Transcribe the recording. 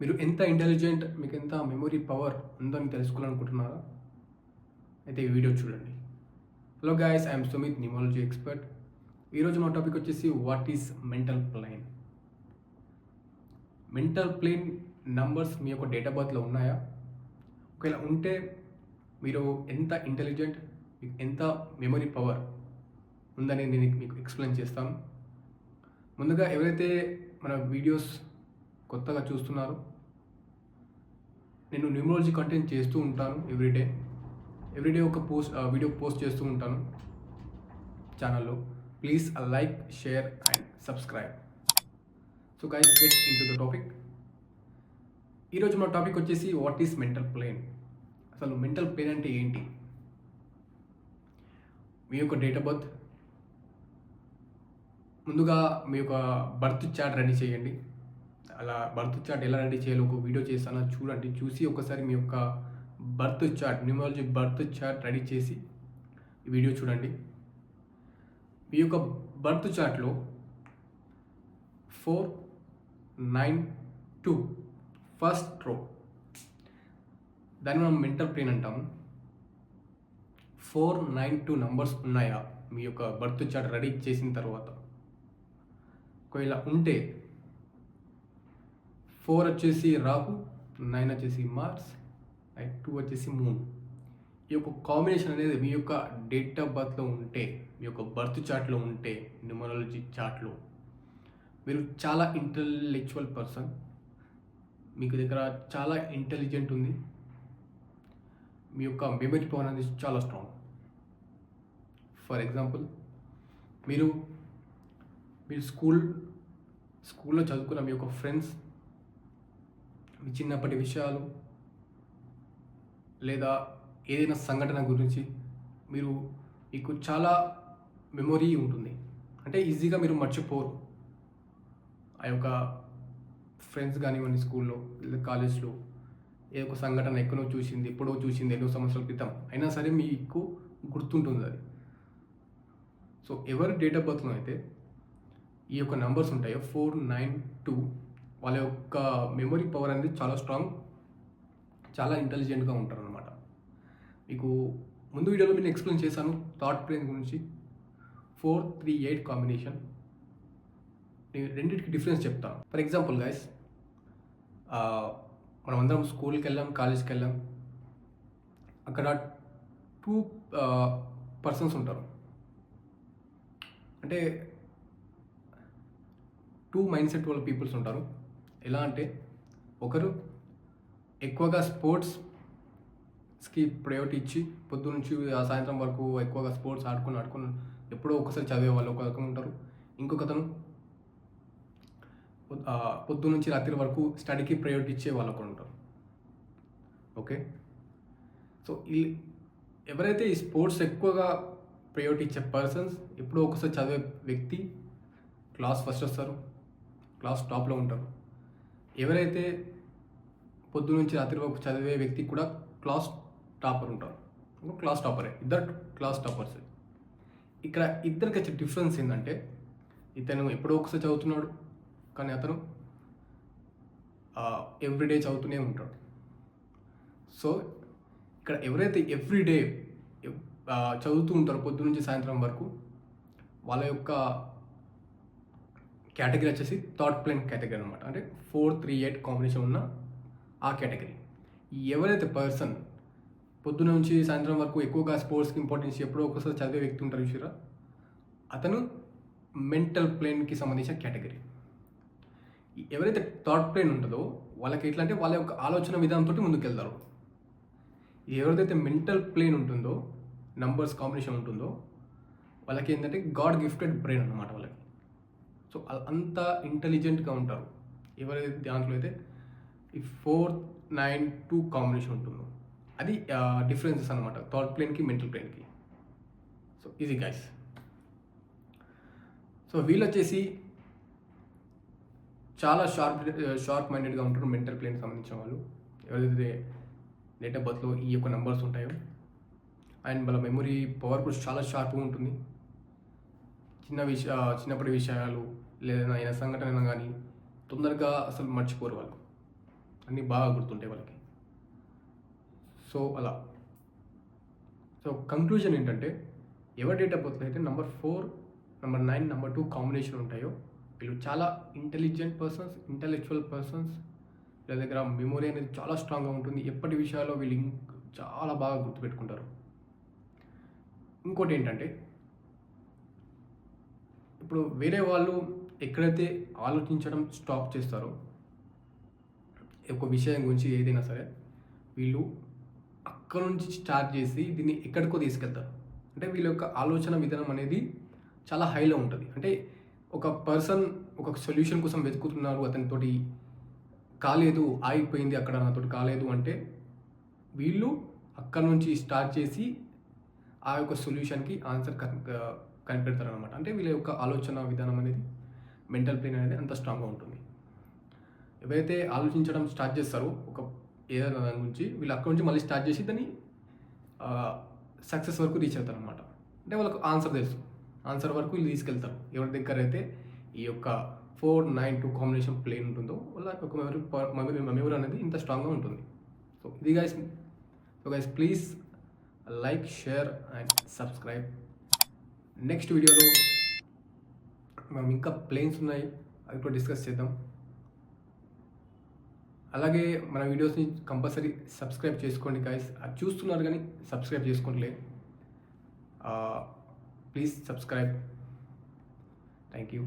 మీరు ఎంత ఇంటెలిజెంట్, మీకు ఎంత మెమరీ పవర్ ఉందని తెలుసుకోవాలనుకుంటున్నారా? అయితే ఈ వీడియో చూడండి. Hello guys, I'm Sumit, numerology expert. ఈరోజు మా టాపిక్ వచ్చేసి what is mental plane. Mental plane numbers మీ యొక్క డేట్ ఆఫ్ బర్త్లో ఉన్నాయా? ఒకవేళ ఉంటే మీరు ఎంత ఇంటెలిజెంట్, మీకు ఎంత మెమరీ పవర్ ఉందని నేను మీకు ఎక్స్ప్లెయిన్ చేస్తాను. ముందుగా ఎవరైతే మన వీడియోస్ కొత్తగా చూస్తున్నారో, నేను న్యూమరాలజీ కంటెంట్ చేస్తూ ఉంటాను ఎవ్రీడే ఒక వీడియో పోస్ట్ చేస్తూ ఉంటాను ఛానల్లో. Please like, share and subscribe. So guys, get in to the topic. ఈరోజు మా టాపిక్ వచ్చేసి వాట్ ఈస్ మెంటల్ ప్లేన్. అసలు మెంటల్ ప్లేన్ అంటే ఏంటి? మీ యొక్క డేట్ ఆఫ్ బర్త్, ముందుగా మీ యొక్క బర్త్ చార్ట్ రెడీ చేయండి. అలా బర్త్ చార్ట్ ఎలా రెడీ చేయాలో ఒక వీడియో చేస్తాను, చూడండి. చూసి ఒకసారి మీ యొక్క birth chart, numerology birth chart ready చేసి ఈ వీడియో చూడండి. మీ యొక్క బర్త్ చార్ట్లో 492 ఫస్ట్ రో, దాన్ని మనం మెంటల్ ప్లేన్ అంటాము. 492 నంబర్స్ ఉన్నాయా మీ యొక్క బర్త్ చార్ట్ రెడీ చేసిన తర్వాత? ఒకవేళ ఉంటే 4 వచ్చేసి రాహు, 9 వచ్చేసి మార్స్, అండ్ 2 వచ్చేసి మూన్. ఈ యొక్క కాంబినేషన్ అనేది మీ యొక్క డేట్ ఆఫ్ బర్త్లో ఉంటే, మీ యొక్క బర్త్ చార్ట్లో ఉంటే, న్యూమరాలజీ చార్ట్లో మీరు చాలా ఇంటెలెక్చువల్ పర్సన్, మీకు దగ్గర చాలా ఇంటెలిజెంట్ ఉంది, మీ యొక్క మెమరీ పవర్ అనేది చాలా స్ట్రాంగ్. ఫర్ ఎగ్జాంపుల్, మీరు స్కూల్లో చదువుకున్న మీ యొక్క ఫ్రెండ్స్, మీ చిన్నప్పటి విషయాలు, లేదా ఏదైనా సంఘటన గురించి మీకు చాలా మెమొరీ ఉంటుంది. అంటే ఈజీగా మీరు మర్చిపోరు. ఆ యొక్క ఫ్రెండ్స్ కానివ్వండి, స్కూల్లో లేదా కాలేజ్లో ఏ ఒక సంఘటన ఎప్పుడో చూసింది ఎన్నో సంవత్సరాల క్రితం అయినా సరే మీకు గుర్తుంటుంది అది. సో ఎవరి డేట్ ఆఫ్ బర్త్లో అయితే ఈ యొక్క నంబర్స్ ఉంటాయో 492, వాళ్ళ యొక్క మెమరీ పవర్ అనేది చాలా స్ట్రాంగ్, చాలా ఇంటెలిజెంట్గా ఉంటారు అనమాట. మీకు ముందు వీడియోలో నేను ఎక్స్ప్లెయిన్ చేశాను థాట్ ప్లేన్ గురించి. 438 కాంబినేషన్. నేను రెండింటికి డిఫరెన్స్ చెప్తాను. ఫర్ ఎగ్జాంపుల్ గైస్, మనం అందరం స్కూల్కి వెళ్ళాం, కాలేజ్కి వెళ్ళాం. అక్కడ 2 పర్సన్స్ ఉంటారు. అంటే 2 మైండ్ సెట్ వాళ్ళ పీపుల్స్ ఉంటారు. ఎలా అంటే, ఒకరు ఎక్కువగా స్పోర్ట్స్కి ప్రయారిటీ ఇచ్చి పొద్దు నుంచి సాయంత్రం వరకు ఎక్కువగా స్పోర్ట్స్ ఆడుకొని ఎప్పుడో ఒకసారి చదివే వాళ్ళు ఒక రకం ఉంటారు. ఇంకొకతను పొద్దు నుంచి రాత్రి వరకు స్టడీకి ప్రయారిటీ ఇచ్చే వాళ్ళు ఒకరు ఉంటారు. ఓకే, సో ఎవరైతే ఈ స్పోర్ట్స్ ఎక్కువగా ప్రయారిటీ ఇచ్చే పర్సన్స్, ఎప్పుడో ఒకసారి చదివే వ్యక్తి క్లాస్ ఫస్ట్ వస్తారు, క్లాస్ టాప్లో ఉంటారు. ఎవరైతే పొద్దు నుంచి రాత్రి వరకు చదివే వ్యక్తి కూడా క్లాస్ టాపర్ ఉంటారు. క్లాస్ టాపరే, ఇద్దరు క్లాస్ టాపర్స్. ఇక్కడ ఇద్దరికి వచ్చే డిఫరెన్స్ ఏంటంటే, ఇతను ఎప్పుడో ఒకసారి చదువుతున్నాడు, కానీ అతను ఎవ్రీడే చదువుతూనే ఉంటాడు. సో ఇక్కడ ఎవరైతే ఎవ్రీడే చదువుతూ ఉంటారో పొద్దు నుంచి సాయంత్రం వరకు, వాళ్ళ యొక్క కేటగిరీ వచ్చేసి థాట్ ప్లేన్ కేటగిరీ అనమాట. అంటే 438 కాంబినేషన్ ఉన్న ఆ కేటగిరీ. ఎవరైతే పర్సన్ పొద్దున నుంచి సాయంత్రం వరకు ఎక్కువగా స్పోర్ట్స్కి ఇంపార్టెన్స్ ఎప్పుడో ఒకసారి చదివే వ్యక్తి ఉంటారు చూసారా, అతను మెంటల్ ప్లేన్కి సంబంధించిన కేటగిరీ. ఎవరైతే థాట్ ప్లేన్ ఉంటుందో వాళ్ళకి ఎట్లా అంటే, వాళ్ళ యొక్క ఆలోచన విధానంతో ముందుకెళ్తారు. ఎవరిదైతే మెంటల్ ప్లేన్ ఉంటుందో, నంబర్స్ కాంబినేషన్ ఉంటుందో, వాళ్ళకి ఏంటంటే గాడ్ గిఫ్టెడ్ బ్రెయిన్ అన్నమాట వాళ్ళకి. సో అంత ఇంటెలిజెంట్గా ఉంటారు. ఎవరైతే దాంట్లో అయితే ఈ 492 కాంబినేషన్ ఉంటుందో, అది డిఫరెన్సెస్ అనమాట థాట్ ప్లేన్కి మెంటల్ ప్లేన్కి. So easy guys. సో వీళ్ళు వచ్చేసి చాలా షార్ప్ మైండెడ్గా ఉంటారు మెంటల్ ప్లేన్కి సంబంధించిన వాళ్ళు. ఎవరైతే డేట్ ఆఫ్ బర్త్లో ఈ యొక్క నెంబర్స్ ఉంటాయో, అండ్ వాళ్ళ మెమరీ పవర్ కూడా చాలా షార్ప్గా ఉంటుంది. చిన్నప్పటి విషయాలు లేదా అయిన సంఘటన కానీ తొందరగా అసలు మర్చిపోరు వాళ్ళు. అన్నీ బాగా గుర్తుంటాయి వాళ్ళకి. సో అలా. సో కంక్లూజన్ ఏంటంటే ఎవరి డేట్ ఆఫ్ బర్త్లో అయితే నంబర్ 4, నంబర్ 9, నంబర్ 2 కాంబినేషన్ ఉంటాయో వీళ్ళు చాలా ఇంటెలిజెంట్ పర్సన్స్, ఇంటలెక్చువల్ పర్సన్స్. వీళ్ళ దగ్గర మెమొరీ అనేది చాలా స్ట్రాంగ్గా ఉంటుంది. ఎప్పటి విషయాల్లో వీళ్ళు చాలా బాగా గుర్తుపెట్టుకుంటారు. ఇంకోటి ఏంటంటే ఇప్పుడు వేరే వాళ్ళు ఎక్కడైతే ఆలోచించడం స్టాప్ చేస్తారో ఒక విషయం గురించి ఏదైనా సరే వీళ్ళు అక్కడ నుంచి స్టార్ట్ చేసి దీన్ని ఎక్కడికో తీసుకెళ్తారు. అంటే వీళ్ళ యొక్క ఆలోచన విధానం అనేది చాలా హైలో ఉంటుంది. అంటే ఒక పర్సన్ ఒక సొల్యూషన్ కోసం వెతుకుతున్నారు, అతనితోటి కాలేదు, ఆగిపోయింది అక్కడ, నాతోటి కాలేదు అంటే వీళ్ళు అక్కడ నుంచి స్టార్ట్ చేసి ఆ యొక్క సొల్యూషన్కి ఆన్సర్ కనిపెడతారనమాట. అంటే వీళ్ళ యొక్క ఆలోచన విధానం అనేది, మెంటల్ ప్లేన్ అనేది అంత స్ట్రాంగ్గా ఉంటుంది. ఎవరైతే ఆలోచించడం స్టార్ట్ చేస్తారో ఒక ఏదైనా దాని గురించి వీళ్ళు అక్కడ నుంచి మళ్ళీ స్టార్ట్ చేసి దాన్ని సక్సెస్ వరకు రీచ్ అవుతారు అనమాట. అంటే వాళ్ళకు ఆన్సర్ తెలుసు, ఆన్సర్ వరకు వీళ్ళు తీసుకెళ్తారు. ఎవరి దగ్గర అయితే ఈ యొక్క 4, 9, 2 కాంబినేషన్ ప్లేన్ ఉంటుందో వాళ్ళ ఒక మెమరీ అనేది ఇంత స్ట్రాంగ్గా ఉంటుంది. సో ఇది guys. So guys please like, share and subscribe. Next వీడియోలో మనం ఇంకా ప్లేన్స్ ఉన్నాయి, అవి కూడా డిస్కస్ చేద్దాం. అలాగే మన వీడియోస్ని కంపల్సరీ సబ్స్క్రైబ్ చేసుకోండి గైస్. అది చూస్తున్నారు కానీ సబ్స్క్రైబ్ చేసుకోండిలే. Please subscribe. Thank you.